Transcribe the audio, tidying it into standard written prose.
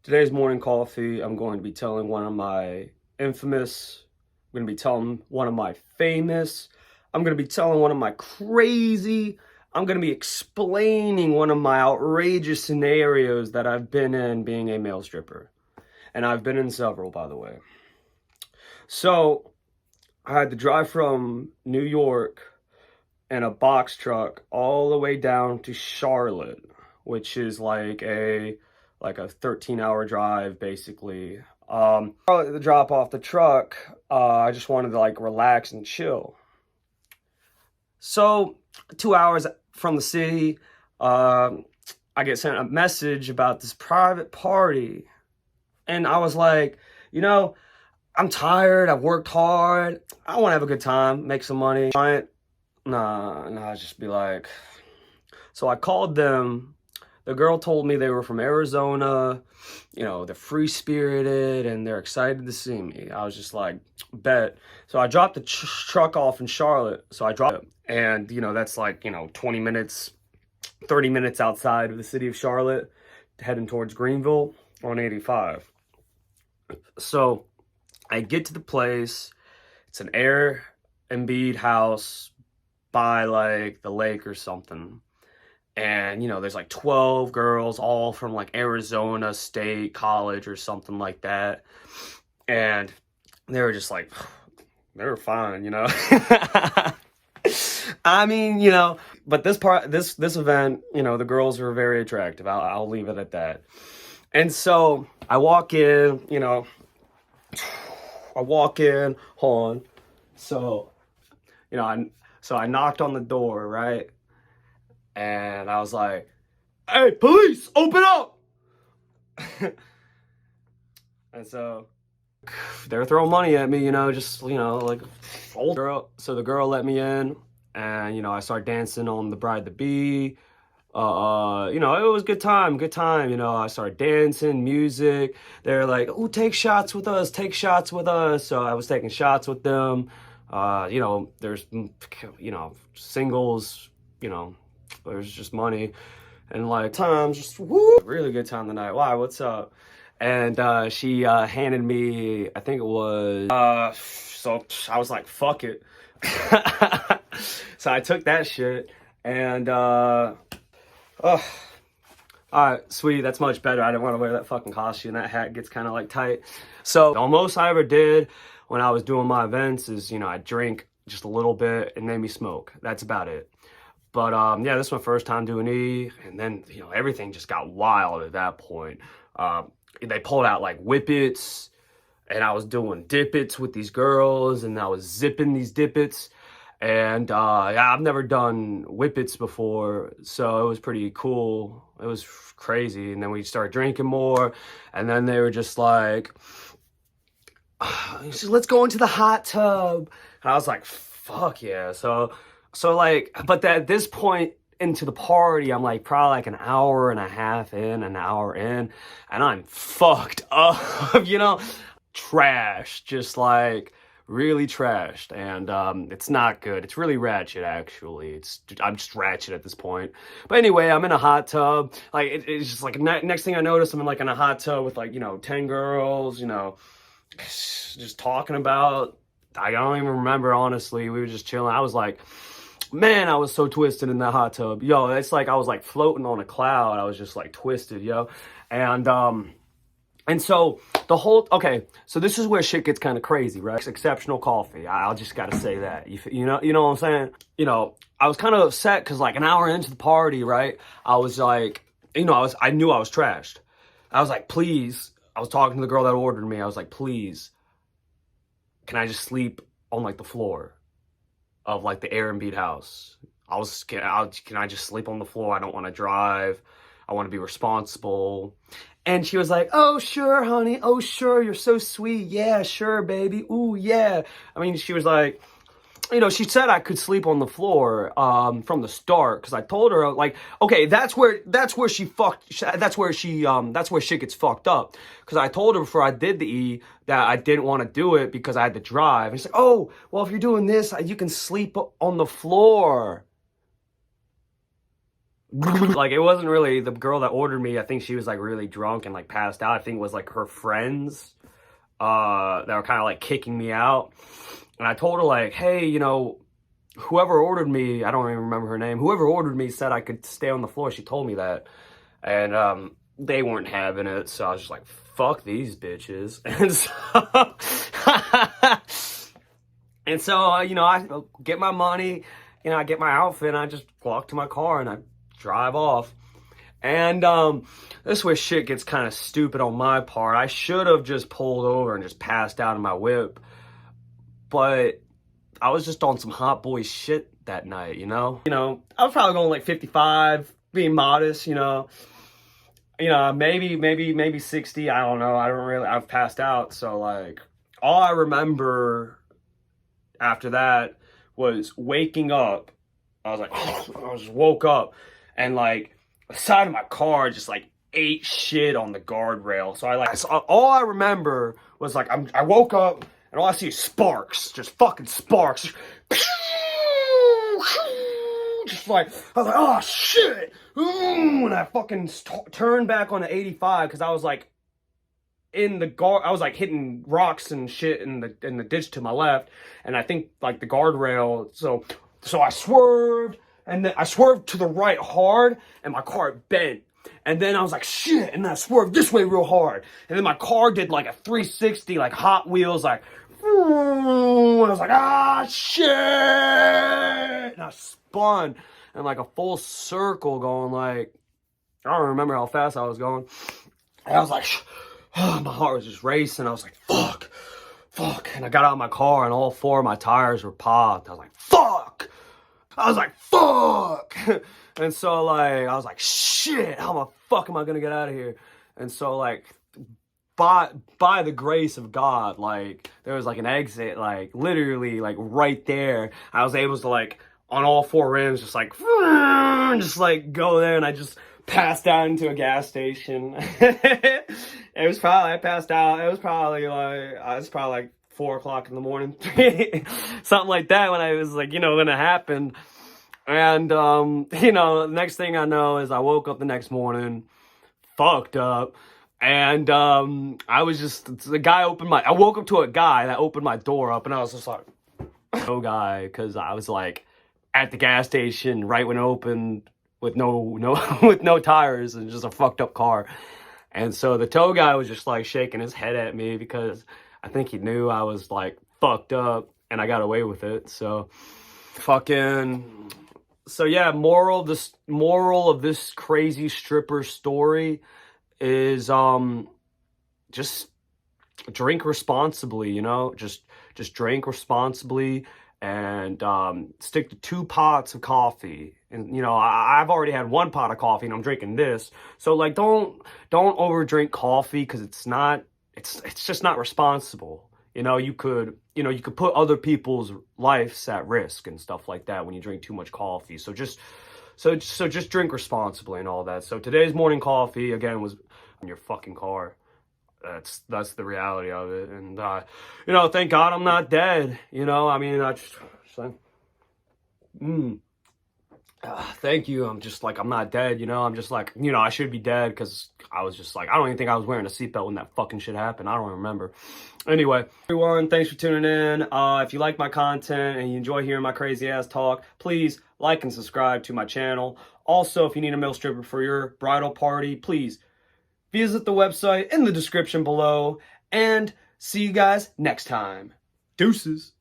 Today's morning coffee, I'm going to be telling one of my infamous, I'm going to be telling one of my famous, I'm going to be telling one of my crazy, I'm going to be explaining one of my outrageous scenarios that I've been in being a male stripper. And I've been in several, by the way. So, I had to drive from New York in a box truck all the way down to Charlotte, which is like a 13-hour drive basically. The drop off the truck, I just wanted to like relax and chill. So 2 hours from the city, I get sent a message about this private party, and I was like, I'm tired. I've worked hard. I want to have a good time, make some money. Nah, just be like. So I called them. The girl told me they were from Arizona, they're free-spirited and they're excited to see me. I was just like, bet. So I dropped the truck off in Charlotte. So I dropped it. And, that's like, 20 minutes, 30 minutes outside of the city of Charlotte, heading towards Greenville on 85. So I get to the place. It's an Airbnb house by like the lake or something. And, there's like 12 girls, all from like Arizona State College or something like that. And they were just like, they were fine, I mean, but this event, the girls were very attractive. I'll leave it at that. And so I walk in, hold on. So, I knocked on the door, right? And I was like, hey, police, open up! And so they were throwing money at me, like old girl. So the girl let me in, and, I started dancing on the bride-to-be. It was good time. I started dancing, music. They're like, oh, take shots with us. So I was taking shots with them. There's, singles, there's just money and like times, just woo, really good time tonight. Why? What's up? And she handed me, I think it was, so I was like, fuck it. So I took that shit and, all right, sweetie, that's much better. I didn't want to wear that fucking costume. That hat gets kind of like tight. So the most I ever did when I was doing my events is, I drink just a little bit and maybe smoke. That's about it. But yeah, this is my first time doing E, and then, everything just got wild at that point. They pulled out like whippets, and I was doing dippets with these girls, and I was zipping these dippets. And yeah, I've never done whippets before, so it was pretty cool. It was crazy. And then we started drinking more, and then they were just like, let's go into the hot tub. And I was like, fuck yeah. So like, but at this point into the party, I'm like probably like an hour and a half in, an hour in, and I'm fucked up, trash, just like really trashed. And it's not good. It's really ratchet, actually. I'm just ratchet at this point. But anyway, I'm in a hot tub. Like it's just like next thing I notice, I'm in like in a hot tub with like 10 girls, just talking about. I don't even remember, honestly. We were just chilling. I was like, man, I was so twisted in that hot tub. Yo, it's like I was like floating on a cloud. I was just like twisted, yo. And so okay, so this is where shit gets kind of crazy, right? It's exceptional coffee. I'll just got to say that. You know what I'm saying? I was kind of upset because like an hour into the party, right? I was like, I knew I was trashed. I was like, please. I was talking to the girl that ordered me. I was like, please, can I just sleep on like the floor of like the Airbnb house? Can I just sleep on the floor? I don't want to drive. I want to be responsible. And she was like, oh, sure, honey. Oh, sure. You're so sweet. Yeah, sure, baby. Ooh, yeah. I mean, she was like, she said I could sleep on the floor from the start, because I told her, like, okay, that's where shit gets fucked up. Because I told her before I did the E that I didn't want to do it because I had to drive. And she's like, oh, well, if you're doing this, you can sleep on the floor. Like, it wasn't really the girl that ordered me. I think she was like really drunk and like passed out. I think it was like her friends that were kind of like kicking me out. And I told her like, hey, you know, whoever ordered me, I don't even remember her name, whoever ordered me said I could stay on the floor. She told me that. And they weren't having it. So I was just like, fuck these bitches. And so, you know, I get my money, you know, I get my outfit, and I just walk to my car and I drive off. And this is where shit gets kind of stupid on my part. I should have just pulled over and just passed out in my whip. But I was just on some hot boy shit that night, you know? You know, I was probably going like 55, being modest, you know. You know, maybe 60, I don't know. I've passed out. So like, all I remember after that was waking up. I was like, I just woke up and like the side of my car just like ate shit on the guardrail. So all I remember was like, I woke up and all I see is sparks, just fucking sparks. Just like, I was like, oh shit. And I fucking turned back on the 85 because I was like I was like hitting rocks and shit in the ditch to my left, and I think like the guardrail. So I swerved, and then I swerved to the right hard, and my car bent. And then I was like, shit, and then I swerved this way real hard, and then my car did like a 360, like Hot Wheels, like, and I was like, ah, shit, and I spun in like a full circle, going like, I don't remember how fast I was going, and I was like, my heart was just racing. I was like, fuck. And I got out of my car and all 4 of my tires were popped. I was like, fuck. And so like, I was like, shit, how the fuck am I going to get out of here? And so like, by the grace of God, like there was like an exit, like literally like right there. I was able to like on all 4 rims, just like go there, and I just passed out into a gas station. I passed out. It was probably like 4 o'clock in the morning, something like that, when I was like, you know, gonna happen. And you know, the next thing I know is I woke up the next morning, fucked up, and I was just I woke up to a guy that opened my door up, and I was just like, no guy, because I was like at the gas station right when it opened, with no tires and just a fucked up car. And so the tow guy was just like shaking his head at me because I think he knew I was like fucked up and I got away with it. So yeah, moral of this crazy stripper story is just drink responsibly, you know? Just drink responsibly, and stick to 2 pots of coffee. And, you know, I've already had 1 pot of coffee and I'm drinking this. So like, don't overdrink coffee, because it's just not responsible. You know, you could put other people's lives at risk and stuff like that when you drink too much coffee. So just drink responsibly and all that. So today's morning coffee, again, was in your fucking car. That's the reality of it. And you know, thank God I'm not dead. You know, I mean, thank you. I'm just like, I'm not dead, you know. I'm just like, you know, I should be dead, because I was just like, I don't even think I was wearing a seatbelt when that fucking shit happened. I don't remember. Anyway, everyone, thanks for tuning in. If you like my content and you enjoy hearing my crazy ass talk, please like and subscribe to my channel. Also, if you need a male stripper for your bridal party, please visit the website in the description below, and see you guys next time. Deuces.